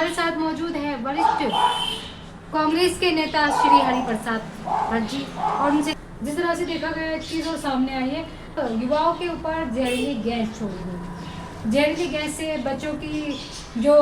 हमारे साथ मौजूद है वरिष्ठ कांग्रेस के नेता श्री हरिप्रसाद भट्ट जी, और उनसे जिस तरह से देखा गया एक चीज और सामने आई है, तो युवाओं के ऊपर जहरीली गैस छोड़ी गई। जहरीली गैस से बच्चों की जो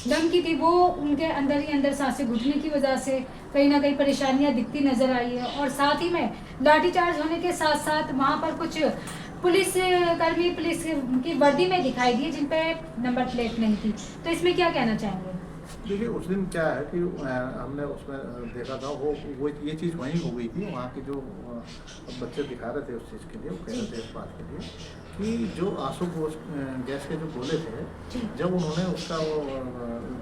धमकी थी वो उनके अंदर ही अंदर सांसें घुटने की वजह से कहीं ना कहीं परेशानियां दिखती नजर आई है। और साथ ही में लाठीचार्ज होने के साथ साथ वहां पर कुछ पुलिस कर्मी पुलिस की वर्दी में दिखाई दिए जिन पे नंबर प्लेट नहीं थी। तो इसमें क्या कहना चाहेंगे? देखिए, उस दिन क्या है कि हमने उसमें देखा था वो ये चीज़ वहीं हो गई थी। वहाँ के जो बच्चे दिखा रहे थे उस चीज़ के लिए, वो कह रहे थे इस बात के लिए कि जो आंसू गैस के जो गोले थे, जब उन्होंने उसका वो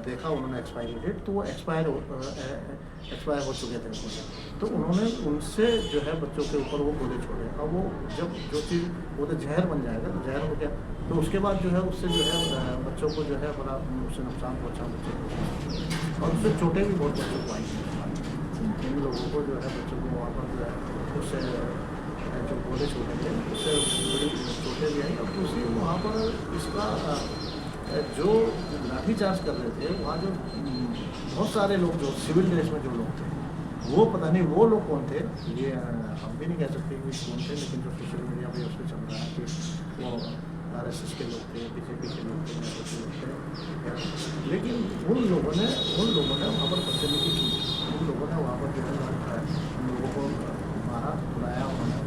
देखा उन्होंने एक्सपायरी डेट, तो वो एक्सपायर हो चुके थे गोले। तो उन्होंने उनसे जो है बच्चों के ऊपर वो गोले छोड़े। अब वो जब जो चीज़ वो तो जहर बन जाएगा, तो जहर हो गया, तो उसके बाद जो है उससे जो है बच्चों को जो है बड़ा उससे नुकसान पहुँचा बच्चों को, और उससे चोटें भी बहुत बच्चों को आई। इन लोगों को जो है बच्चों को वहाँ पर जो है उससे जो गोले छोड़े थे उससे बड़ी चोटें भी आई। और दूसरी वहाँ पर इसका जो लाठीचार्ज कर रहे थे वहाँ जो बहुत सारे लोग जो सिविल ड्रेस में जो लोग थे, वो पता नहीं वो लोग कौन थे, ये हम भी नहीं कह सकते कि कौन थे, लेकिन जो सोशल मीडिया पे उस पर चल रहा है कि वो RSS के लोग थे, BJP के लोग थे, लोग थे। लेकिन उन लोगों ने वहाँ पर बदतमीजी की, उन लोगों ने वहाँ पर जो है उन लोगों को मारा, बुलाया उन्होंने।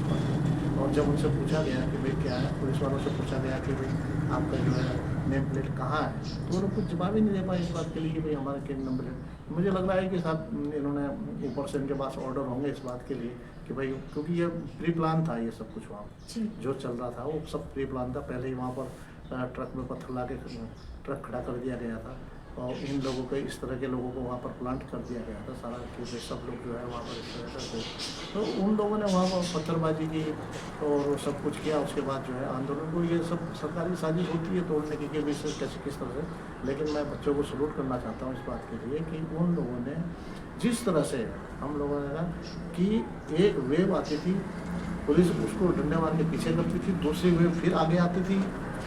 और जब उनसे पूछा गया कि भाई क्या है, पुलिस वालों से पूछा गया कि भाई आपका जो है नेम प्लेट कहाँ है, तो वो लोग कुछ जवाब ही नहीं दे पाए इस बात के लिए कि भाई हमारा क्या नंबर प्लेट। मुझे लग रहा है कि साहब इन्होंने ऊपर से इनके पास ऑर्डर होंगे इस बात के लिए कि भाई, क्योंकि ये प्री प्लान था, ये सब कुछ वहाँ जो चल रहा था वो सब प्री प्लान था। पहले ही वहाँ पर ट्रक में पत्थर ला के ट्रक खड़ा कर दिया गया था, और इन लोगों को, इस तरह के लोगों को वहाँ पर प्लांट कर दिया गया था सारा, कि सब लोग जो है वहाँ पर इस तरह करते। तो उन लोगों ने वहाँ पर पत्थरबाजी की और सब कुछ किया। उसके बाद जो है आंदोलन को, ये सब सरकारी साजिश होती है तोड़ने की कि कैसे किस तरह से। लेकिन मैं बच्चों को सलूट करना चाहता हूँ इस बात के लिए कि उन लोगों ने जिस तरह से, हम लोगों ने कहा कि एक वेव आती थी, पुलिस उसको डंडे मार के पीछे करती थी, दूसरी वेव फिर आगे आती थी,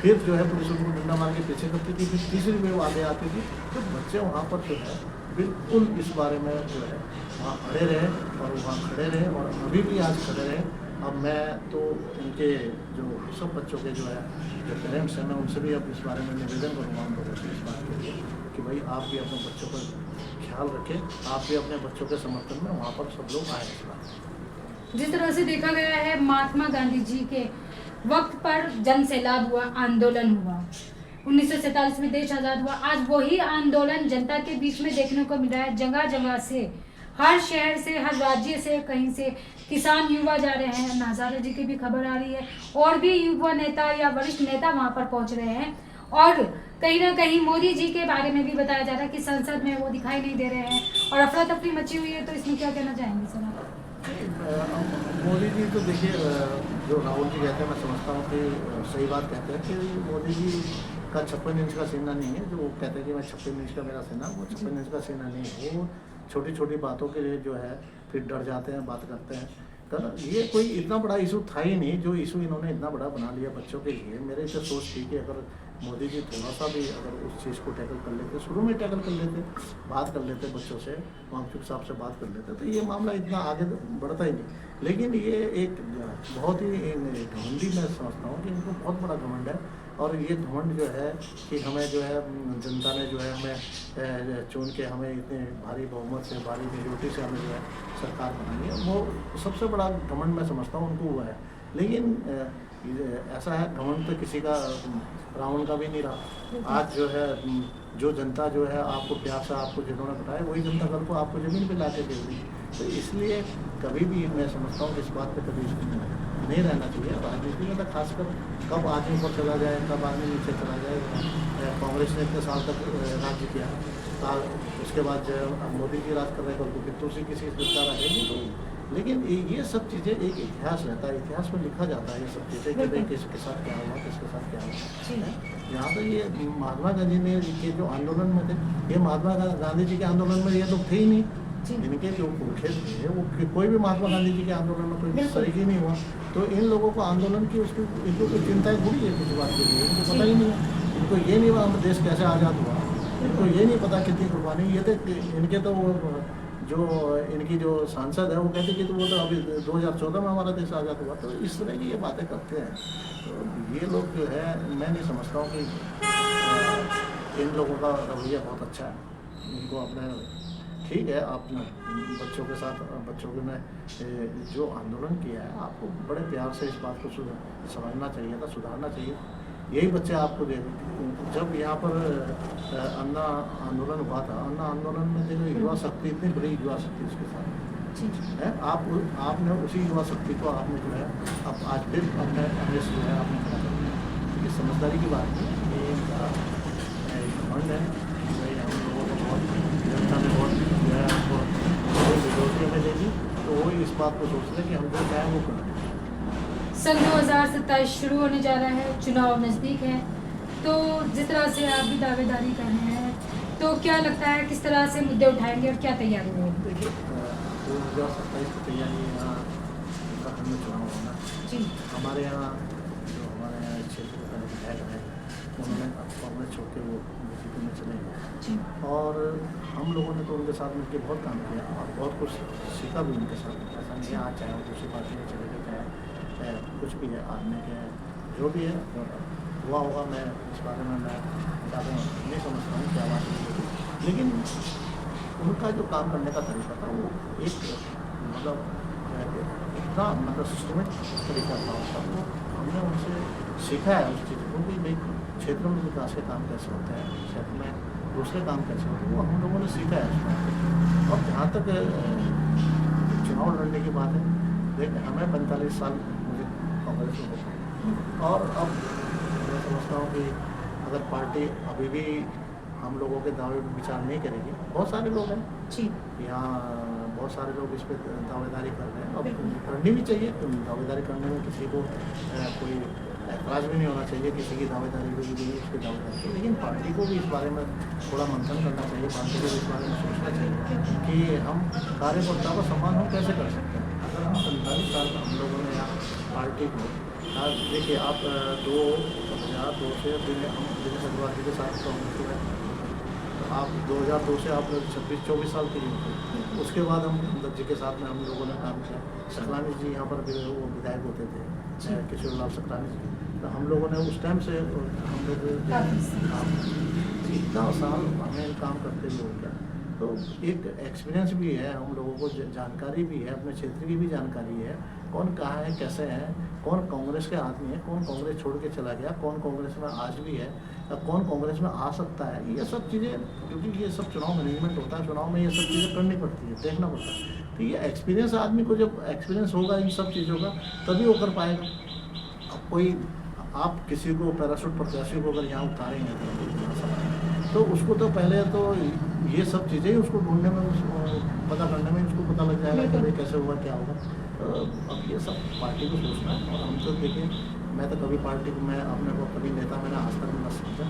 फिर जो है पुलिस उनको डंडा मार के पीछे करती थी, फिर तीसरी वेव आगे आती थी। तो बच्चे वहाँ पर जो है बिल्कुल इस बारे में जो है वहाँ खड़े रहे, और वहाँ खड़े रहे, और अभी भी आज खड़े रहे। अब मैं तो इनके जो सब बच्चों के जो है जो पेरेंट्स हैं, मैं उनसे भी अब इस बारे में निवेदन करूँगा उन लोगों से इस बात के लिए कि भाई आप भी अपने बच्चों का ख्याल रखें, आप भी अपने बच्चों के समर्थन में वहाँ पर सब लोग आए इस बात। जिस तरह से देखा गया है, महात्मा गांधी जी के वक्त पर जन सैलाब हुआ, आंदोलन हुआ, 1947 में देश आजाद हुआ। आज वही आंदोलन जनता के बीच में देखने को मिला है। जगह जगह से, हर शहर से, हर राज्य से, कहीं से किसान युवा जा रहे हैं। हजारे जी की भी खबर आ रही है, और भी युवा नेता या वरिष्ठ नेता वहां पर पहुंच रहे हैं। और कहीं ना कहीं मोदी जी के बारे में भी बताया जा रहा है कि संसद में वो दिखाई नहीं दे रहे हैं, और अफरा तफरी मची हुई है। तो इसमें क्या कहना चाहेंगे सर आप? मोदी जी तो देखिए, जो राहुल जी कहते हैं, मैं समझता हूँ कि सही बात कहते हैं कि मोदी जी का 56 इंच का सीना नहीं है। जो वो कहते हैं कि मैं 56 इंच का मेरा सीना, वो 56 इंच का सीना नहीं है। वो छोटी छोटी बातों के लिए जो है फिर डर जाते हैं, बात करते हैं। कर ये कोई इतना बड़ा इशू था ही नहीं, जो इशू इन्होंने इतना बड़ा बना लिया बच्चों के लिए। मेरे से सोच थी कि अगर मोदी जी थोड़ा सा भी अगर उस चीज़ को टैकल कर लेते, शुरू में टैकल कर लेते, बात कर लेते बच्चों से, मामचुक साहब से बात कर लेते, तो ये मामला इतना आगे बढ़ता ही नहीं। लेकिन ये एक बहुत ही घमंडी, मैं समझता हूँ कि इनको बहुत बड़ा घमंड है। और ये घमंड जो है कि हमें जो है जनता ने जो है हमें चुन के हमें इतने भारी बहुमत से, भारी मेजोरिटी से हमें जो है सरकार बनानी है, वो सबसे बड़ा घमंड मैं समझता हूँ उनको हुआ है। लेकिन ऐसा है, घमंड तो किसी का, रावण का भी नहीं रहा। आज जो है जो जनता जो है आपको प्यार से आपको जिन्होंने बताया, वही जनता कल को आपको ज़मीन पे ला के दे दी। तो इसलिए कभी भी मैं समझता हूँ कि इस बात पे कभी नहीं रहना चाहिए राजनीति में। तो खासकर कब आदमी ऊपर चला जाए, कब आदमी नीचे चला जाए। कांग्रेस ने इतने साल तक राज्य किया, उसके बाद जो मोदी जी राज कर रहे हैं, तो फिर दूसरी किसी सरकार रहेगी। तो लेकिन ये सब चीज़ें एक इतिहास रहता है, इतिहास में लिखा जाता है ये सब चीज़ें कि भाई किसके साथ क्या हुआ, किसके साथ क्या हुआ। यहाँ पर ये महात्मा गांधी ने के जो आंदोलन में थे, ये महात्मा गांधी जी के आंदोलन में ये लोग थे ही नहीं। इनके जो पुरखे थे वो कोई भी महात्मा गांधी जी के आंदोलन में कोई शरीक ही नहीं हुआ। तो इन लोगों को आंदोलन की उसकी इनको कोई चिंताएं बुरी है किसी बात के लिए, इनको पता ही नहीं है। इनको ये नहीं हुआ हम देश कैसे आज़ाद हुआ, इनको ये नहीं पता कितनी कुर्बानी ये थे इनके। तो वो जो इनकी जो सांसद है वो कहते कि तो वो तो अभी 2014 में हमारा देश आज़ाद हुआ। तो इस तरह की ये बातें करते हैं। तो ये लोग जो है मैं नहीं समझता हूँ कि इन लोगों का रवैया बहुत अच्छा है। इनको अपने ठीक है आपने बच्चों के साथ बच्चों के में जो आंदोलन किया है आपको बड़े प्यार से इस बात को समझना चाहिए था, सुधारना चाहिए। यही बच्चे आपको दे जब यहाँ पर अन्ना आंदोलन हुआ था, अन्ना आंदोलन में देखो युवा शक्ति इतनी बड़ी युवा शक्ति उसके साथ है। आपने उसी युवा शक्ति को आपने जो है अब आज फिर अपने अभ्यास जो है आपने खड़ा कर दिया। ये समझदारी की बात है, ये इनका घमंड है। भाई हम लोगों को बहुत जनता ने बहुत जो है आपको विरोधियों में देगी तो वो इस बात को सोच रहे कि हम जो चाहें वो करें। सन 2027 शुरू होने जा रहा है, चुनाव नज़दीक है, तो जिस तरह से आप भी दावेदारी कर रहे हैं तो क्या लगता है किस तरह से मुद्दे उठाएंगे और क्या तैयारी होगी? देखिए 2027 की तैयारी यहाँ उत्तराखंड में चुनाव होना जी हमारे यहाँ जो हमारे यहाँ क्षेत्र के विधायक हैं उन्होंने कांग्रेस छोड़ के वो बीजेपी में चले गए जी और हम लोगों ने तो उनके साथ मिलकर बहुत काम किया और बहुत कुछ सीखा भी उनके साथ। ऐसा नहीं है आज चाहे वो दूसरी पार्टी में चले गए चाहे कुछ भी है आदमी के जो भी है हुआ होगा। मैं इस बारे में मैं ज़्यादा नहीं समझता हूँ क्या बात है, लेकिन उनका जो काम करने का तरीका था वो एक इतना सिस्टमेटिक तरीका था उसका। वो हमने उनसे सीखा है उस चीज़ को कि भाई क्षेत्रों में विकास के काम कैसे होते हैं, क्षेत्र में दूसरे काम कैसे होते हैं, वो हम लोगों ने सीखा है उसमें। और जहाँ तक चुनाव लड़ने की बात है, देखिए हमें 45 साल मुझे कांग्रेस में होता और अब मैं समझता हूँ कि अगर पार्टी अभी भी हम लोगों के दावे पर विचार नहीं करेगी, बहुत सारे लोग हैं जी यहाँ बहुत सारे लोग इस पर दावेदारी कर रहे हैं। अब करनी भी चाहिए, दावेदारी करने में किसी को कोई ऐतराज़ भी नहीं होना चाहिए किसी की दावेदारी को भी उसकी दावेदारी की। लेकिन पार्टी को भी इस बारे में थोड़ा मंथन करना चाहिए, पार्टी को भी इस बारे में सोचना चाहिए कि हम कार्यकर्ता का सम्मान हम कैसे कर सकते हैं। अगर हम 45 साल हम लोगों ने यहाँ पार्टी को देखिए आप 2002 से हम दिनेश अग्रवाल जी के साथ कांग्रेस में आप 2002 से आप 26-24 साल के लिए उसके बाद हम दत्त जी के साथ में हम लोगों ने काम किया। सकलानी जी यहाँ पर वो विधायक होते थे किशोर लाल सकलानी जी, तो हम लोगों ने उस टाइम से हम लोग इतना साल हमें काम करते हुए हो गया। तो एक एक्सपीरियंस भी है हम लोगों को, जानकारी भी है, अपने क्षेत्र की भी जानकारी है, कौन कहाँ है कैसे है, कौन कांग्रेस के आदमी है, कौन कांग्रेस छोड़ के चला गया, कौन कांग्रेस में आज भी है या कौन कांग्रेस में आ सकता है। ये सब चीज़ें क्योंकि ये सब चुनाव मैनेजमेंट होता है, चुनाव में ये सब चीज़ें करनी पड़ती है, देखना पड़ता है। तो ये एक्सपीरियंस आदमी को जब एक्सपीरियंस होगा इन सब चीज़ों का तभी वो कर पाएगा। अब कोई आप किसी को पैराशूट प्रत्याशी को अगर यहाँ उतारेंगे तो उसको तो पहले तो ये सब चीज़ें ही उसको ढूंढने में पता करने में उसको पता लग जाएगा कि भाई कैसे हुआ क्या होगा। तो अब ये सब पार्टी को सोचना है। और हम तो देखिए मैं तो कभी पार्टी को मैं अपने को कभी नेता मैंने आज तक न समझा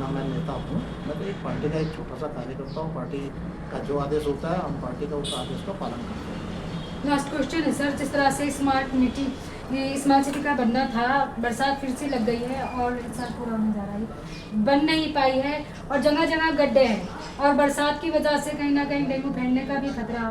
ना मैं नेता हूँ। मैं तो एक पार्टी का एक छोटा सा कार्यकर्ता हूँ। पार्टी का जो आदेश होता है हम पार्टी का उस आदेश का पालन करते हैं। लास्ट क्वेश्चन है सर, जिस तरह से स्मार्ट सिटी का बनना था, बरसात फिर से लग गई है और एक साल पूरा होने जा रहा है, बन नहीं पाई है और जगह जगह गड्ढे हैं और बरसात की वजह से कहीं ना कहीं डेंगू फैलने का भी खतरा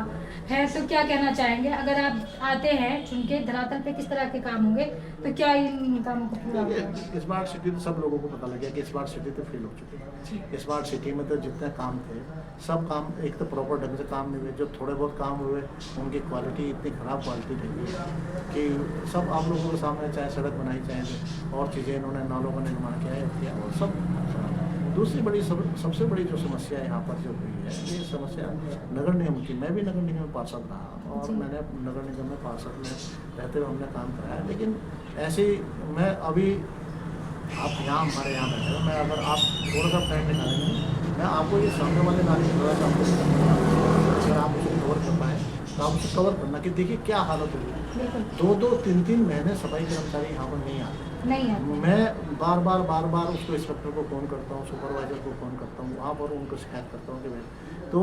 है। तो क्या कहना चाहेंगे, अगर आप आते हैं चुन के धरातल पे किस तरह के काम होंगे तो क्या इन कामों को पूरा होगा? स्मार्ट सिटी तो सब लोगों को पता लग गया कि स्मार्ट सिटी तो फेल हो चुकी है। स्मार्ट सिटी में तो जितने काम थे सब काम एक तो प्रॉपर ढंग से काम नहीं हुए, जो थोड़े बहुत काम हुए उनकी क्वालिटी इतनी ख़राब क्वालिटी रही कि सब आप लोगों के सामने चाहे सड़क बनाई चाहे और चीज़ें इन्होंने नालों का निर्माण किया और सब। दूसरी बड़ी सबसे बड़ी जो समस्या यहाँ पर जो हुई है ये समस्या नगर निगम की। मैं भी नगर निगम में पार्षद रहा और मैंने नगर निगम में पार्षद में रहते हुए हमने काम कराया। लेकिन ऐसे मैं अभी आप यहाँ हमारे यहाँ बैठे हो, मैं अगर आप थोड़ा सा टाइम निकालेंगे मैं आपको ये सामने वाले नाले थोड़ा सा अगर आप उसे कवर कर पाएँ तो आप उसे कवर करना कि देखिए क्या हालत हो रही है। 2-2, 3-3 महीने सफाई कर्मचारी यहाँ पर नहीं आते। मैं बार बार उसको इंस्पेक्टर को फ़ोन करता हूँ, सुपरवाइजर को फ़ोन करता हूँ, वहाँ पर उनको शिकायत करता हूँ कि भाई। तो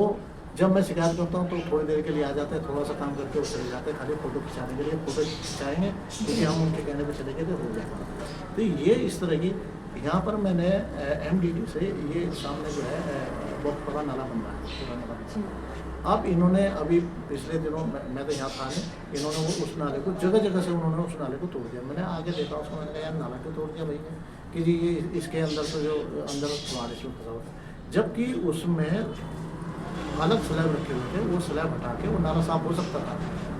जब मैं शिकायत करता हूँ तो थोड़ी देर के लिए आ जाते हैं, थोड़ा सा काम करके वो चले जाते हैं, खाली फ़ोटो खिंचाने के लिए। फ़ोटो खिंचाएंगे क्योंकि हम उनके कहने पर चले गए तो हो जाएगा। तो ये इस तरह की यहाँ पर मैंने एमडीडी से ये सामने जो है बहुत बड़ा नाला बन रहा है, पूरा नाला बन रहा है। अब इन्होंने अभी पिछले दिनों मैं तो यहाँ था नहीं, इन्होंने वो उस नाले को जगह जगह से उन्होंने उस नाले को तोड़ दिया। मैंने आगे देखा उसको, मैंने कहा यार नाला क्यों तोड़ दिया भाई ने, कि जी ये इसके अंदर तो जो अंदर तुम्हारे से फंसा हुआ था, जबकि उसमें अलग स्लैब रखे हुए थे, वो स्लैब हटा के वो नाला साफ हो सकता था।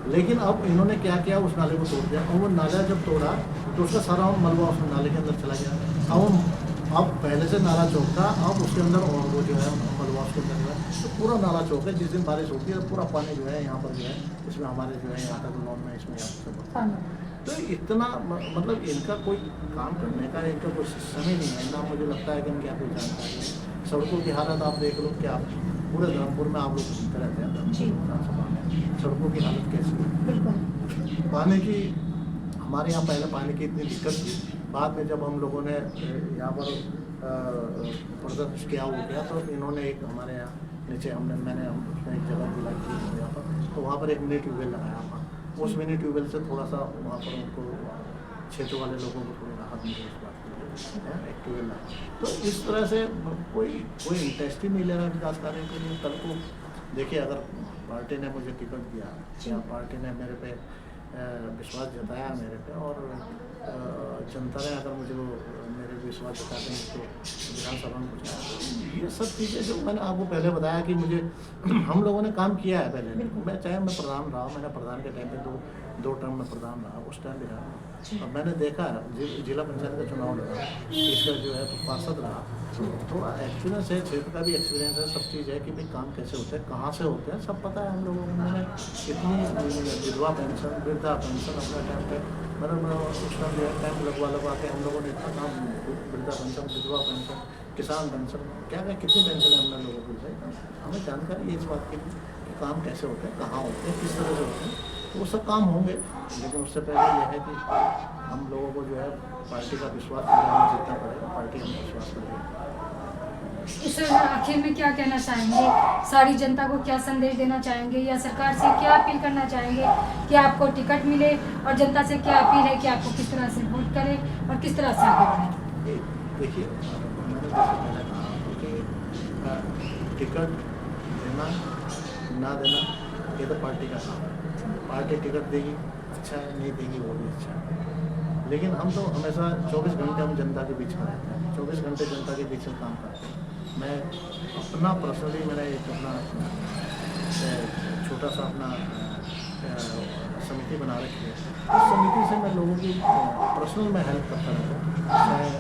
लेकिन अब इन्होंने क्या किया, उस नाले को तोड़ दिया, और वो नाला जब तोड़ा तो उसका सारा मलबा उस नाले के अंदर चला गया। अब पहले से नाला चौक था, अब उसके अंदर और वो जो है मलबा उसके अंदर जो है तो पूरा नाला चौक है। जिस दिन बारिश होती है पूरा पानी जो है यहाँ पर जो है इसमें हमारे जो है यहाँ तक लॉन में इसमें यहाँ से तो इतना मतलब इनका कोई काम करने का इनका कोई सिस्टम ही नहीं है ना। मुझे लगता है कि इनकी कोई जानकारी है। सड़कों की हालत आप देख लो, क्या पूरे धर्मपुर में आप लोग सुनते रहते हैं विधानसभा में सड़कों की हालत कैसी है। पानी की हमारे यहाँ पहले पानी की इतनी दिक्कत थी, बाद में जब हम लोगों ने यहाँ पर प्रदर्शन किया हो गया तो इन्होंने एक हमारे यहाँ नीचे मैंने उसमें एक जगह दिलाई थी यहाँ पर, तो वहाँ पर एक मिनी ट्यूबवेल लगाया था। उस मिनी ट्यूबवेल से थोड़ा सा वहाँ पर उनको क्षेत्र वाले लोगों को थोड़ी राहत मिली इस बात के लिए, एक ट्यूबवेल लगा। तो इस तरह से कोई इंटरेस्ट ही नहीं ले रहा विकास कार्य के लिए। कल को देखिए, अगर पार्टी ने मुझे टिकट दिया या पार्टी ने मेरे पे विश्वास जताया मेरे पे, और जनता ने अगर मुझे वो मेरे विश्वास जताते हैं तो विधानसभा में पहुँचाया, ये सब चीज़ें जो मैंने आपको पहले बताया कि मुझे हम लोगों ने काम किया है पहले। मैं चाहे मैं प्रधान रहा, मैंने प्रधान के टाइम पे दो टर्म में प्रधान रहा, उस टाइम भी रहा। और मैंने देखा जिला पंचायत का चुनाव लगा, इसका जो है तो पार्षद रहा, थोड़ा एक्सपीरियंस है, क्षेत्र का भी एक्सपीरियंस है, सब चीज़ है कि भाई काम कैसे होते हैं, कहाँ से होते हैं, सब पता है हम लोगों को। मैंने इतनी विधवा पेंशन, वृद्धा पेंशन अपने टाइम पे मतलब उस टाइम लगवा के हम लोगों ने इतना काम, वृद्धा पेंशन, विधवा पेंशन, किसान पेंशन, क्या कितनी पेंशन है हमने लोगों को दी। हमें जानकारी है इस बात की कि काम कैसे होते हैं, कहाँ होते हैं, किस तरह से होते हैं, तो वो सब काम होंगे। लेकिन उससे पहले यह है कि हम लोगों को जो है पार्टी का विश्वास जीतना पड़ेगा, पार्टी हमें विश्वास करेगी। इस आखिर में क्या कहना चाहेंगे, सारी जनता को क्या संदेश देना चाहेंगे, या सरकार से क्या अपील करना चाहेंगे कि आपको टिकट मिले, और जनता से क्या अपील है कि आपको किस तरह से वोट करें और किस तरह से आगे बढ़ें? देखिए, मैंने जैसे पहले कहा कि टिकट देना ना देना ये तो पार्टी का काम है। पार्टी टिकट देगी अच्छा है, नहीं देगी वो भी अच्छा है, लेकिन हम तो हमेशा 24 घंटे हम जनता के बीच में रहते हैं, 24 घंटे जनता के बीच में काम करते हैं। मैं अपना पर्सनली मैंने एक अपना छोटा सा अपना समिति बना रखी है। उस समिति से मैं लोगों की पर्सनल में हेल्प करता रहता हूँ, चाहे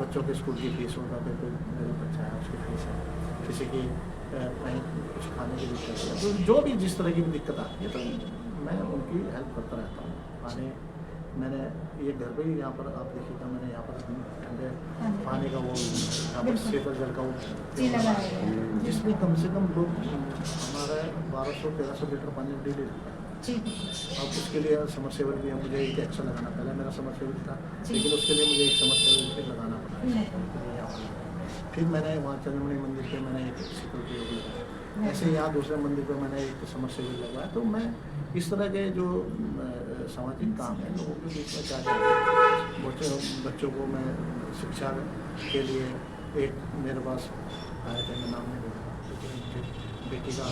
बच्चों के स्कूल की फीस होगा, कोई मेरा बच्चा है उसकी फीस है, किसी की कहीं कुछ खाने की दिक्कत है, तो जो भी जिस तरह की भी दिक्कत आती है तो मैं उनकी हेल्प करता रहता हूँ। मैंने ये घर पे ही यहाँ पर आप देखिएगा, मैंने यहाँ पर ठंडे पानी का वो यहाँ पर शीतल जल का वो, जिसमें कम से कम लोग हमारे 1200-1300 लीटर पानी डेली लगता है। अब उसके लिए समरसेबल भी है, मुझे एक एक्स्ट्रा लगाना, पहले मेरा समरसेबल था लेकिन उसके लिए मुझे एक समरसेबल लगाना पड़ा। फिर मैंने वहाँ चंद्रमणि मंदिर पे मैंने एक शीतल प्रयोग लगाया, ऐसे यहाँ दूसरे मंदिर पे मैंने एक समरसेबल लगवाया। तो मैं इस तरह के जो सामाजिक काम है लोगों के बीच में चाहते बच्चों को मैं शिक्षा के लिए एक मेरे पास आए थे, मैं नाम नहीं बोलूँगा, लेकिन बेटी का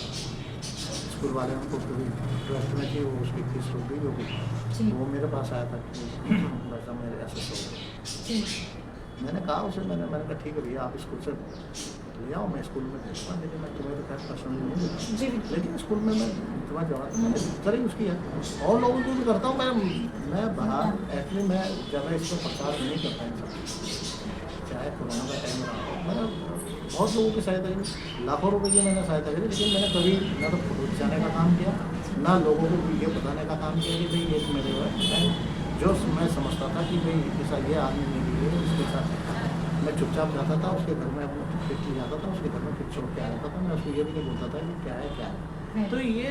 स्कूल वाले उनको ट्वेल्थ में थी, वो उसकी फीस रुक गई होगी, वो मेरे पास आया था कि वैसा मेरे ऐसे हो। मैंने कहा उसे, मैंने कहा ठीक है भैया आप स्कूल से ले आओ, मैं स्कूल में भेजता, लेकिन मैं तुम्हें तो खैर पर्सनली नहीं देता, लेकिन स्कूल में मैं तुम्हारा जवाब मैंने करी उसकी है, और लोगों को भी करता हूँ। मैं बाहर एक्चुअली मैं ज़्यादा इसका प्रचार नहीं करता इन सब, चाहे कोरोना का टाइम रहा हो, मैंने बहुत लोगों की सहायता करी, लाखों रुपये की मैंने सहायता करी, लेकिन मैंने कभी ना तो फोटो खिंचाने का काम किया, ना लोगों को ये बताने का काम किया कि भाई ये मेरे जो मैं समझता था कि भाई ऐसा ये आदमी मेरे लिए उसके साथ मैं चुपचाप जाता था, उसके घर में अपना फिर जाता था, उसके घर में फिर छोड़ के आ जाता था, मैं उसको ये भी नहीं बोलता था कि क्या है। तो ये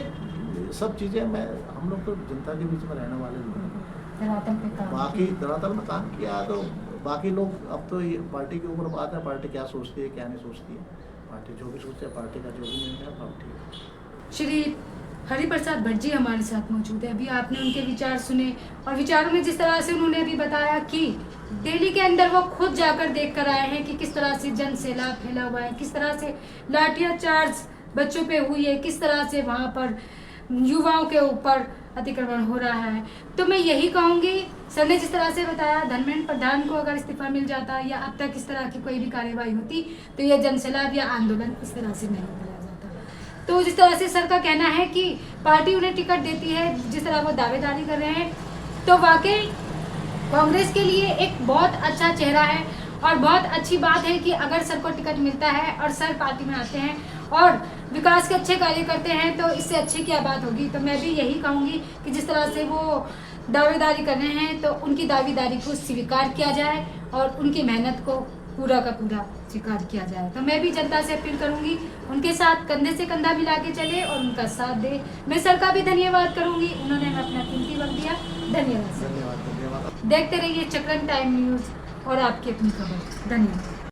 सब चीज़ें मैं हम लोग तो जनता के बीच में रहने वाले लोग हैं, बाकी धरातल में काम किया तो बाकी लोग अब तो ये पार्टी के ऊपर बात है, पार्टी क्या सोचती है क्या नहीं सोचती है, पार्टी जो भी सोचती है, पार्टी का जो भी निर्णय है पार्टी। श्री हरिप्रसाद भट्ट जी हमारे साथ मौजूद है। अभी आपने उनके विचार सुने और विचारों में जिस तरह से उन्होंने अभी बताया कि दिल्ली के अंदर वो खुद जाकर देख कर आए हैं कि किस तरह से जन सैलाब फैला हुआ है, किस तरह से लाठियाचार्ज बच्चों पे हुई है, किस तरह से वहाँ पर युवाओं के ऊपर अतिक्रमण हो रहा है। तो मैं यही कहूँगी, सर ने जिस तरह से बताया धर्मेंद्र प्रधान को अगर इस्तीफा मिल जाता या अब तक इस तरह की कोई भी कार्यवाही होती तो यह जन सैलाब या आंदोलन इस तरह से नहीं कराया जाता। तो जिस तरह से सर का कहना है कि पार्टी उन्हें टिकट देती है, जिस तरह वो दावेदारी कर रहे हैं, तो वाकई कांग्रेस के लिए एक बहुत अच्छा चेहरा है और बहुत अच्छी बात है कि अगर सर को टिकट मिलता है और सर पार्टी में आते हैं और विकास के अच्छे कार्य करते हैं तो इससे अच्छी क्या बात होगी। तो मैं भी यही कहूँगी कि जिस तरह से वो दावेदारी कर रहे हैं तो उनकी दावेदारी को स्वीकार किया जाए और उनकी मेहनत को पूरा का पूरा स्वीकार किया जाए। तो मैं भी जनता से अपील करूंगी उनके साथ कंधे से कंधा मिला के चले और उनका साथ दे। मैं सर का भी धन्यवाद करूंगी, उन्होंने हमें अपना कीमती वक्त दिया। धन्यवाद सर। धन्यवाद। देखते रहिए चक्रण टाइम न्यूज़ और आपकी अपनी खबर। धन्यवाद।